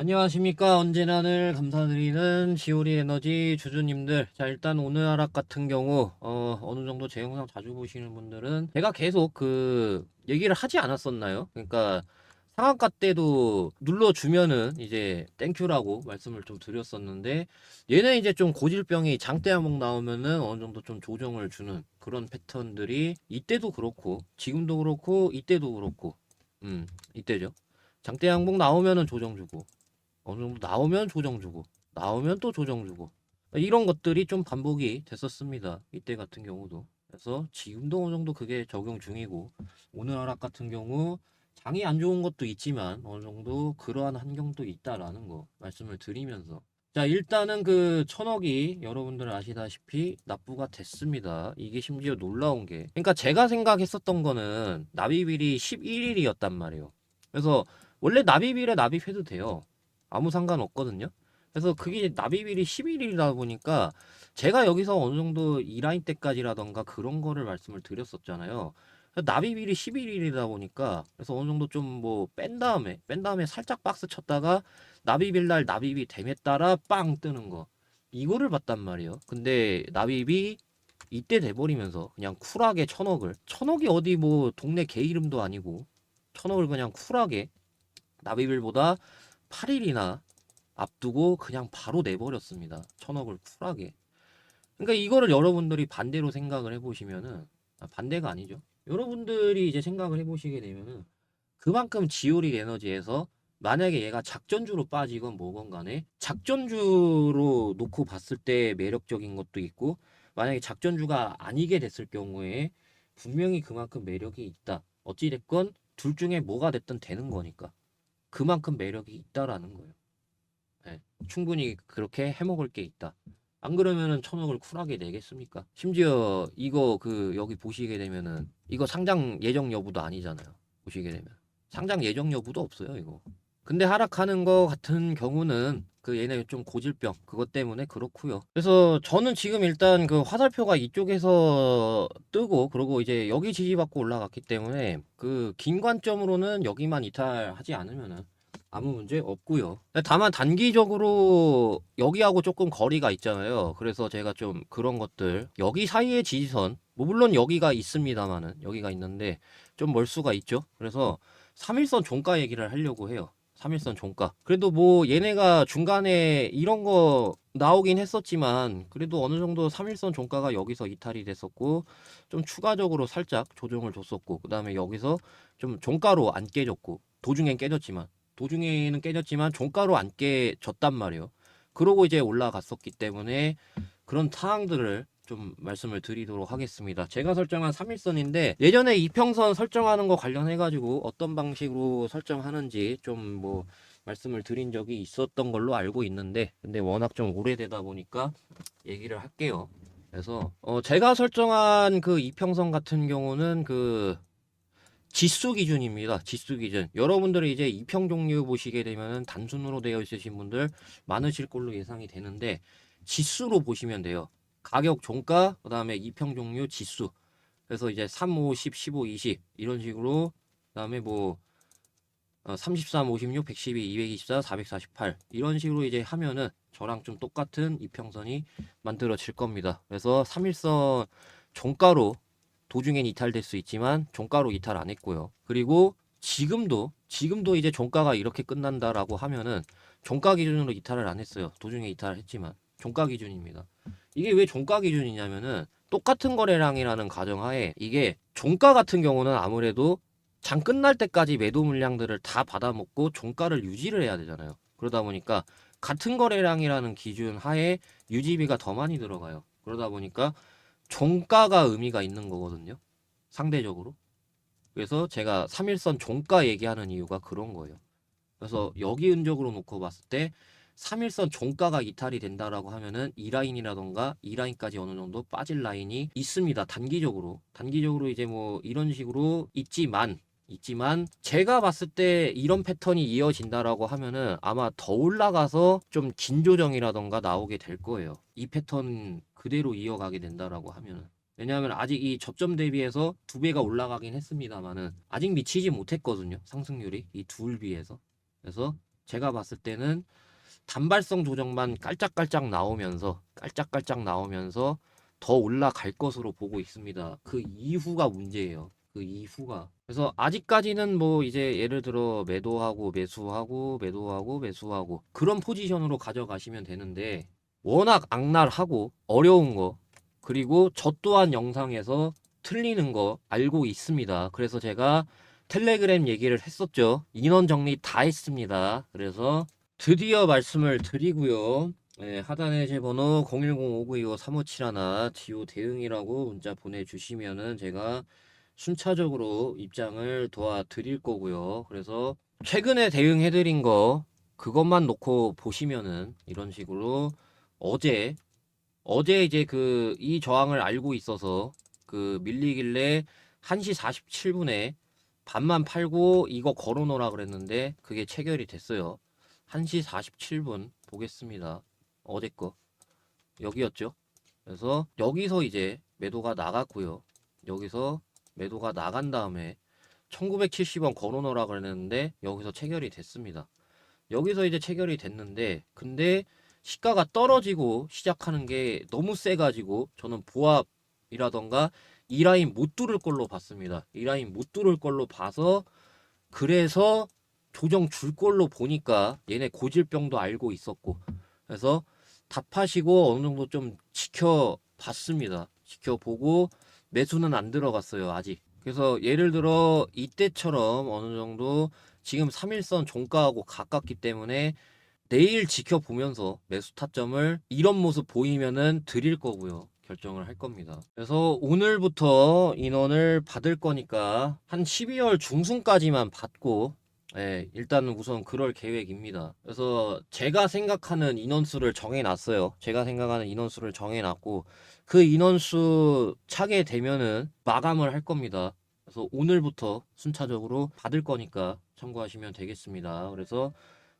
안녕하십니까. 언제나늘 감사드리는 지오리 에너지 주주님들. 자, 일단 오늘 하락 같은 경우, 어느 정도 제 영상 자주 보시는 분들은 제가 계속 얘기를 하지 않았었나요? 그러니까 상한가 때도 눌러주면은 이제 땡큐라고 말씀을 좀 드렸었는데, 얘는 이제 좀 고질병이 장대 한목 나오면은 어느 정도 좀 조정을 주는 그런 패턴들이 이때도 그렇고, 지금도 그렇고, 이때도 그렇고, 이때죠. 장대 항목 나오면은 조정 주고, 어느 정도 나오면 조정 주고 나오면 또 조정 주고 이런 것들이 좀 반복이 됐었습니다. 이때 같은 경우도. 그래서 지금도 어느 정도 그게 적용 중이고, 오늘 하락 같은 경우 장이 안 좋은 것도 있지만 어느 정도 그러한 환경도 있다라는 거 말씀을 드리면서, 자, 일단은 천억이 여러분들 아시다시피 납부가 됐습니다. 이게 심지어 놀라운 게, 그러니까 제가 생각했었던 거는 납입일이 11일이었단 말이에요. 그래서 원래 납입일에 납입해도 돼요. 아무 상관없거든요. 그래서 그게 납입일이 11일이다 보니까 제가 여기서 어느 정도 이 라인 때까지라던가 그런 거를 말씀을 드렸었잖아요. 납입일이 11일이다 보니까 그래서 어느 정도 좀 뭐 뺀 다음에 살짝 박스 쳤다가 납입일 날 납입이 됨에 따라 빵 뜨는 거, 이거를 봤단 말이에요. 근데 납입이 이때 돼버리면서 그냥 쿨하게 천억이 어디 뭐 동네 개 이름도 아니고 천억을 그냥 쿨하게 납입일보다 8일이나 앞두고 그냥 바로 내버렸습니다. 천억을 쿨하게. 그러니까 이거를 여러분들이 반대로 생각을 해보시면은, 반대가 아니죠. 여러분들이 이제 생각을 해보시게 되면은 그만큼 지오리 에너지에서 만약에 얘가 작전주로 빠지건 뭐건 간에 작전주로 놓고 봤을 때 매력적인 것도 있고, 만약에 작전주가 아니게 됐을 경우에 분명히 그만큼 매력이 있다. 어찌됐건 둘 중에 뭐가 됐든 되는 거니까 그만큼 매력이 있다라는 거예요. 예, 충분히 그렇게 해먹을 게 있다. 안 그러면은 천억을 쿨하게 내겠습니까? 심지어 이거 여기 보시게 되면은 이거 상장 예정 여부도 아니잖아요. 보시게 되면 상장 예정 여부도 없어요, 이거. 근데 하락하는 거 같은 경우는 얘네 좀 고질병 그것 때문에 그렇고요. 그래서 저는 지금 일단 화살표가 이쪽에서 뜨고, 그러고 이제 여기 지지받고 올라갔기 때문에 긴 관점으로는 여기만 이탈하지 않으면은 아무 문제 없고요. 다만 단기적으로 여기하고 조금 거리가 있잖아요. 그래서 제가 좀 그런 것들, 여기 사이의 지지선, 뭐 물론 여기가 있습니다만은 여기가 있는데 좀 멀 수가 있죠. 그래서 3일선 종가 얘기를 하려고 해요. 3일선 종가. 그래도 뭐 얘네가 중간에 이런 거 나오긴 했었지만 그래도 어느 정도 3일선 종가가 여기서 이탈이 됐었고, 좀 추가적으로 살짝 조정을 줬었고, 그 다음에 여기서 좀 종가로 안 깨졌고, 도중에는 깨졌지만 종가로 안 깨졌단 말이에요. 그러고 이제 올라갔었기 때문에 그런 사항들을 좀 말씀을 드리도록 하겠습니다. 제가 설정한 3일선인데 예전에 이평선 설정하는 거 관련해 가지고 어떤 방식으로 설정하는지 좀 뭐 말씀을 드린 적이 있었던 걸로 알고 있는데, 근데 워낙 좀 오래되다 보니까 얘기를 할게요. 그래서 제가 설정한 이평선 같은 경우는 지수 기준입니다. 지수 기준. 여러분들이 이제 이평 종류 보시게 되면은 단순으로 되어 있으신 분들 많으실 걸로 예상이 되는데, 지수로 보시면 돼요. 가격 종가, 그다음에 이평 종류 지수. 그래서 이제 3, 5, 10, 15, 20 이런 식으로, 그다음에 뭐 33, 56, 112, 224, 448 이런 식으로 이제 하면은 저랑 좀 똑같은 이평선이 만들어질 겁니다. 그래서 3일선 종가로 도중엔 이탈될 수 있지만 종가로 이탈 안 했고요. 그리고 지금도 이제 종가가 이렇게 끝난다라고 하면은 종가 기준으로 이탈을 안 했어요. 도중에 이탈을 했지만 종가 기준입니다. 이게 왜 종가 기준이냐면은 똑같은 거래량이라는 가정하에, 이게 종가 같은 경우는 아무래도 장 끝날 때까지 매도 물량들을 다 받아먹고 종가를 유지를 해야 되잖아요. 그러다 보니까 같은 거래량이라는 기준 하에 유지비가 더 많이 들어가요. 그러다 보니까 종가가 의미가 있는 거거든요. 상대적으로. 그래서 제가 3일선 종가 얘기하는 이유가 그런 거예요. 그래서 여기 흔적으로 놓고 봤을 때 3일선 종가가 이탈이 된다라고 하면은 이 라인이라던가 이 라인까지 어느 정도 빠질 라인이 있습니다. 단기적으로 이제 뭐 이런 식으로 있지만 제가 봤을 때 이런 패턴이 이어진다라고 하면은 아마 더 올라가서 좀 긴 조정이라던가 나오게 될 거예요. 이 패턴 그대로 이어가게 된다라고 하면은. 왜냐하면 아직 이 저점 대비해서 두 배가 올라가긴 했습니다만은 아직 미치지 못했거든요. 상승률이 이 둘 비해서. 그래서 제가 봤을 때는 단발성 조정만 깔짝깔짝 나오면서 더 올라갈 것으로 보고 있습니다. 그 이후가 문제예요. 그 이후가. 그래서 아직까지는 뭐 이제 예를 들어 매도하고 그런 포지션으로 가져가시면 되는데, 워낙 악랄하고 어려운 거, 그리고 저 또한 영상에서 틀리는 거 알고 있습니다. 그래서 제가 텔레그램 얘기를 했었죠. 인원 정리 다 했습니다. 그래서 드디어 말씀을 드리고요. 네, 하단에 제 번호 010-5925-3571 지호 대응이라고 문자 보내주시면은 제가 순차적으로 입장을 도와드릴 거고요. 그래서 최근에 대응해드린 거 그것만 놓고 보시면은 이런 식으로 어제 이제 그 이 저항을 알고 있어서 그 밀리길래 1시 47분에 반만 팔고 이거 걸어놓으라 그랬는데 그게 체결이 됐어요. 1시 47분 보겠습니다. 어제 거 여기였죠. 그래서 여기서 이제 매도가 나갔고요. 여기서 매도가 나간 다음에 1970원 걸어놓으라 그랬는데 여기서 체결이 됐습니다. 여기서 이제 체결이 됐는데, 근데 시가가 떨어지고 시작하는 게 너무 세가지고 저는 보합이라던가 이 라인 못 뚫을 걸로 봤습니다. 이 라인 못 뚫을 걸로 봐서, 그래서 조정 줄 걸로 보니까 얘네 고질병도 알고 있었고, 그래서 답하시고 어느 정도 좀 지켜봤습니다. 지켜보고 매수는 안 들어갔어요, 아직. 그래서 예를 들어 이때처럼 어느 정도 지금 3일선 종가하고 가깝기 때문에 내일 지켜보면서 매수 타점을 이런 모습 보이면은 드릴 거고요. 결정을 할 겁니다. 그래서 오늘부터 인원을 받을 거니까 한 12월 중순까지만 받고, 예, 일단 우선 그럴 계획입니다. 그래서 제가 생각하는 인원수를 정해놨어요. 제가 생각하는 인원수를 정해놨고, 그 인원수 차게 되면은 마감을 할 겁니다. 그래서 오늘부터 순차적으로 받을 거니까 참고하시면 되겠습니다. 그래서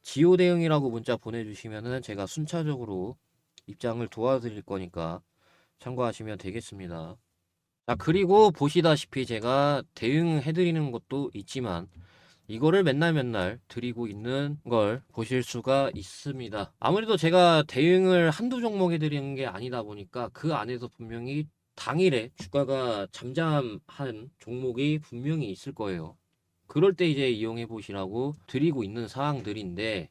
지호 대응이라고 문자 보내주시면은 제가 순차적으로 입장을 도와드릴 거니까 참고하시면 되겠습니다. 자, 그리고 보시다시피 제가 대응해드리는 것도 있지만 이거를 맨날 드리고 있는 걸 보실 수가 있습니다. 아무래도 제가 대응을 한두 종목 해드리는 게 아니다 보니까 그 안에서 분명히 당일에 주가가 잠잠한 종목이 분명히 있을 거예요. 그럴 때 이제 이용해 보시라고 드리고 있는 사항들인데,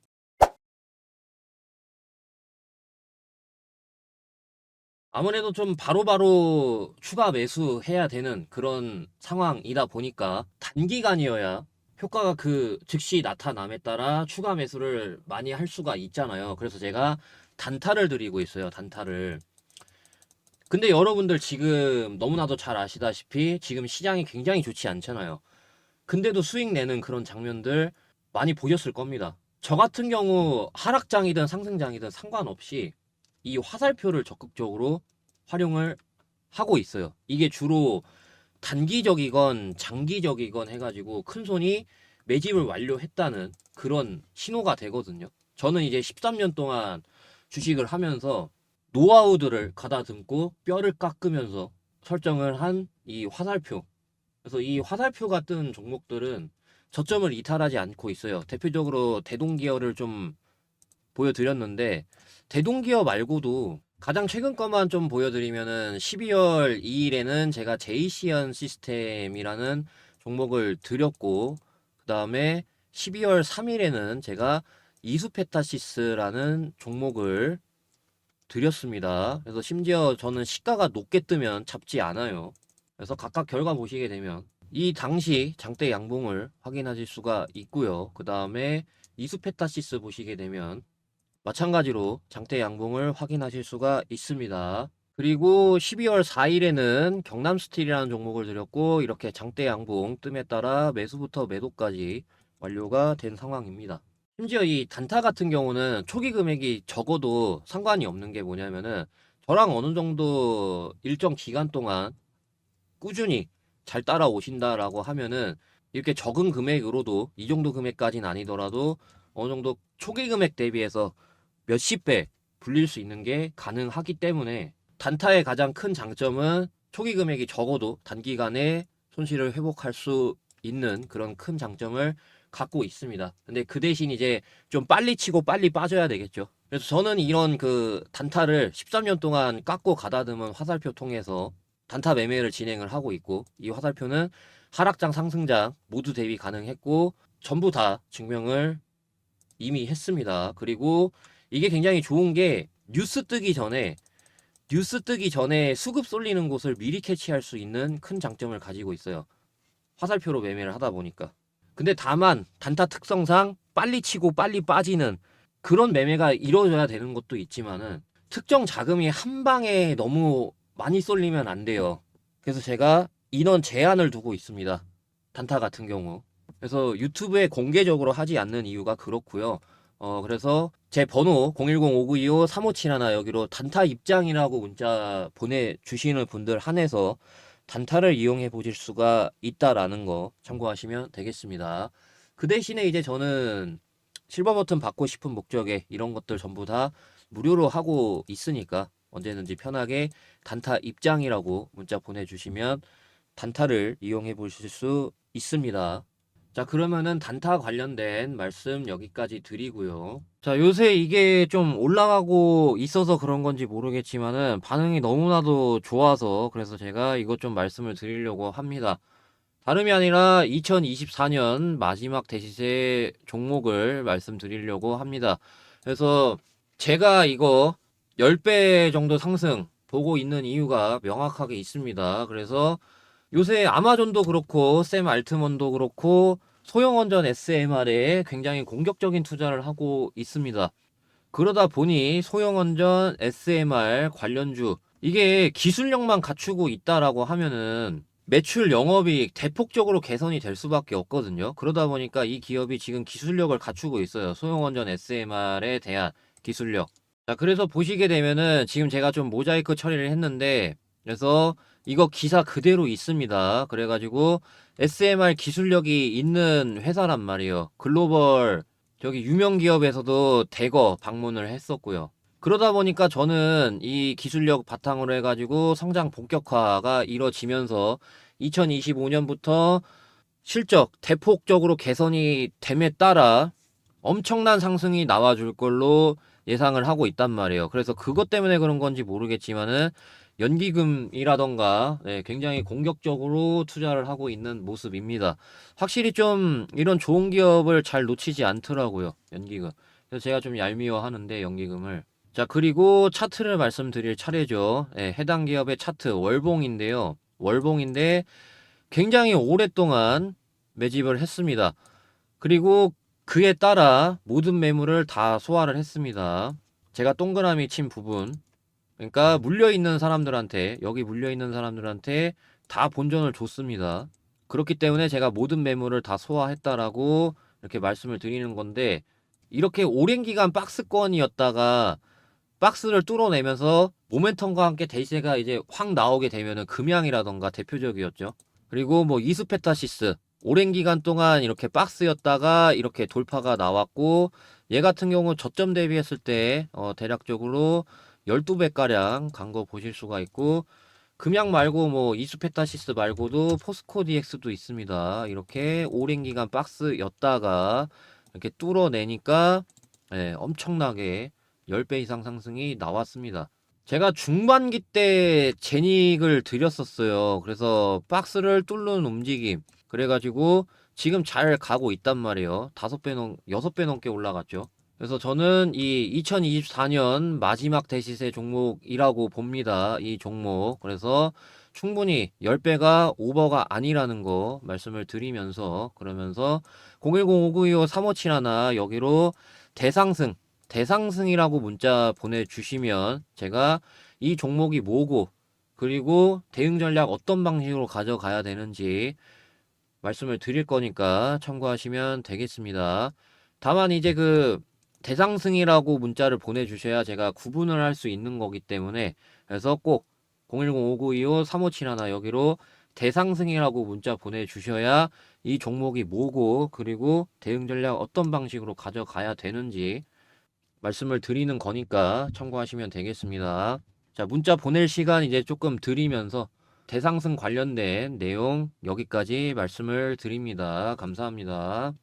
아무래도 좀 바로바로 추가 매수해야 되는 그런 상황이다 보니까 단기간이어야 효과가 그 즉시 나타남에 따라 추가 매수를 많이 할 수가 있잖아요. 그래서 제가 단타를 드리고 있어요. 단타를. 근데 여러분들 지금 너무나도 잘 아시다시피 지금 시장이 굉장히 좋지 않잖아요. 근데도 수익 내는 그런 장면들 많이 보셨을 겁니다. 저 같은 경우 하락장이든 상승장이든 상관없이 이 화살표를 적극적으로 활용을 하고 있어요. 이게 주로 단기적이건 장기적이건 해가지고 큰 손이 매집을 완료했다는 그런 신호가 되거든요. 저는 이제 13년 동안 주식을 하면서 노하우들을 가다듬고 뼈를 깎으면서 설정을 한 이 화살표. 그래서 이 화살표가 뜬 종목들은 저점을 이탈하지 않고 있어요. 대표적으로 대동기어를 좀 보여드렸는데, 대동기어 말고도 가장 최근 거만 좀 보여드리면은 12월 2일에는 제가 제이시언 시스템이라는 종목을 드렸고, 그 다음에 12월 3일에는 제가 이수페타시스라는 종목을 드렸습니다. 그래서 심지어 저는 시가가 높게 뜨면 잡지 않아요. 그래서 각각 결과 보시게 되면 이 당시 장대 양봉을 확인하실 수가 있고요. 그 다음에 이수페타시스 보시게 되면 마찬가지로 장대 양봉을 확인하실 수가 있습니다. 그리고 12월 4일에는 경남스틸이라는 종목을 드렸고, 이렇게 장대 양봉 뜸에 따라 매수부터 매도까지 완료가 된 상황입니다. 심지어 이 단타 같은 경우는 초기 금액이 적어도 상관이 없는 게 뭐냐면은, 저랑 어느 정도 일정 기간 동안 꾸준히 잘 따라오신다라고 하면은 이렇게 적은 금액으로도, 이 정도 금액까지는 아니더라도 어느 정도 초기 금액 대비해서 몇십 배 불릴 수 있는 게 가능하기 때문에, 단타의 가장 큰 장점은 초기 금액이 적어도 단기간에 손실을 회복할 수 있는 그런 큰 장점을 갖고 있습니다. 근데 그 대신 이제 좀 빨리 치고 빨리 빠져야 되겠죠. 그래서 저는 이런 그 단타를 13년 동안 깎고 가다듬은 화살표 통해서 단타 매매를 진행을 하고 있고, 이 화살표는 하락장 상승장 모두 대비 가능했고 전부 다 증명을 이미 했습니다. 그리고 이게 굉장히 좋은 게 뉴스 뜨기 전에 수급 쏠리는 곳을 미리 캐치할 수 있는 큰 장점을 가지고 있어요. 화살표로 매매를 하다 보니까. 근데 다만 단타 특성상 빨리 치고 빨리 빠지는 그런 매매가 이루어져야 되는 것도 있지만은 특정 자금이 한 방에 너무 많이 쏠리면 안 돼요. 그래서 제가 인원 제한을 두고 있습니다. 단타 같은 경우. 그래서 유튜브에 공개적으로 하지 않는 이유가 그렇고요. 그래서 제 번호 010-5925-3571 여기로 단타 입장이라고 문자 보내주시는 분들 한해서 단타를 이용해 보실 수가 있다라는 거 참고하시면 되겠습니다. 그 대신에 이제 저는 실버 버튼 받고 싶은 목적에 이런 것들 전부 다 무료로 하고 있으니까 언제든지 편하게 단타 입장이라고 문자 보내주시면 단타를 이용해 보실 수 있습니다. 자, 그러면은 단타 관련된 말씀 여기까지 드리고요. 자, 요새 이게 좀 올라가고 있어서 그런 건지 모르겠지만은 반응이 너무나도 좋아서 그래서 제가 이것 좀 말씀을 드리려고 합니다. 다름이 아니라 2024년 마지막 대시세 종목을 말씀드리려고 합니다. 그래서 제가 이거 10배 정도 상승 보고 있는 이유가 명확하게 있습니다. 그래서 요새 아마존도 그렇고 샘 알트먼도 그렇고 소형원전 SMR에 굉장히 공격적인 투자를 하고 있습니다. 그러다 보니 소형원전 SMR 관련주 이게 기술력만 갖추고 있다라고 하면은 매출 영업이익 대폭적으로 개선이 될 수밖에 없거든요. 그러다 보니까 이 기업이 지금 기술력을 갖추고 있어요. 소형원전 SMR에 대한 기술력. 자, 그래서 보시게 되면은 지금 제가 좀 모자이크 처리를 했는데 그래서 이거 기사 그대로 있습니다. 그래가지고 SMR 기술력이 있는 회사란 말이에요. 글로벌 저기 유명 기업에서도 대거 방문을 했었고요. 그러다 보니까 저는 이 기술력 바탕으로 해가지고 성장 본격화가 이뤄지면서 2025년부터 실적 대폭적으로 개선이 됨에 따라 엄청난 상승이 나와줄 걸로 예상을 하고 있단 말이에요. 그래서 그것 때문에 그런 건지 모르겠지만은 연기금이라던가 굉장히 공격적으로 투자를 하고 있는 모습입니다. 확실히 좀 이런 좋은 기업을 잘 놓치지 않더라고요. 연기금. 그래서 제가 좀 얄미워하는데 연기금을. 자, 그리고 차트를 말씀드릴 차례죠. 해당 기업의 차트 월봉인데요. 월봉인데 굉장히 오랫동안 매집을 했습니다. 그리고 그에 따라 모든 매물을 다 소화를 했습니다. 제가 동그라미 친 부분, 그러니까 물려있는 사람들한테, 여기 물려있는 사람들한테 다 본전을 줬습니다. 그렇기 때문에 제가 모든 매물을 다 소화했다라고 이렇게 말씀을 드리는 건데, 이렇게 오랜 기간 박스권이었다가 박스를 뚫어내면서 모멘텀과 함께 대세가 이제 확 나오게 되면은 금양이라던가 대표적이었죠. 그리고 뭐 이수페타시스 오랜 기간 동안 이렇게 박스였다가 이렇게 돌파가 나왔고, 얘 같은 경우 저점 대비했을 때 대략적으로 12배가량 간 거 보실 수가 있고, 금양 말고 뭐 이수페타시스 말고도 포스코 DX도 있습니다. 이렇게 오랜 기간 박스였다가 이렇게 뚫어내니까 엄청나게 10배 이상 상승이 나왔습니다. 제가 중반기 때 제닉을 드렸었어요. 그래서 박스를 뚫는 움직임. 그래가지고 지금 잘 가고 있단 말이에요. 6배 넘게 올라갔죠. 그래서 저는 이 2024년 마지막 대시세 종목이라고 봅니다. 이 종목. 그래서 충분히 10배가 오버가 아니라는 거 말씀을 드리면서 그러면서 010-5925-3571 여기로 대상승이라고 문자 보내주시면 제가 이 종목이 뭐고 그리고 대응 전략 어떤 방식으로 가져가야 되는지 말씀을 드릴 거니까 참고하시면 되겠습니다. 다만 이제 그 대상승이라고 문자를 보내주셔야 제가 구분을 할 수 있는 거기 때문에 그래서 꼭 010-5925-3571 여기로 대상승이라고 문자 보내주셔야 이 종목이 뭐고 그리고 대응 전략 어떤 방식으로 가져가야 되는지 말씀을 드리는 거니까 참고하시면 되겠습니다. 자, 문자 보낼 시간 이제 조금 드리면서 대상승 관련된 내용 여기까지 말씀을 드립니다. 감사합니다.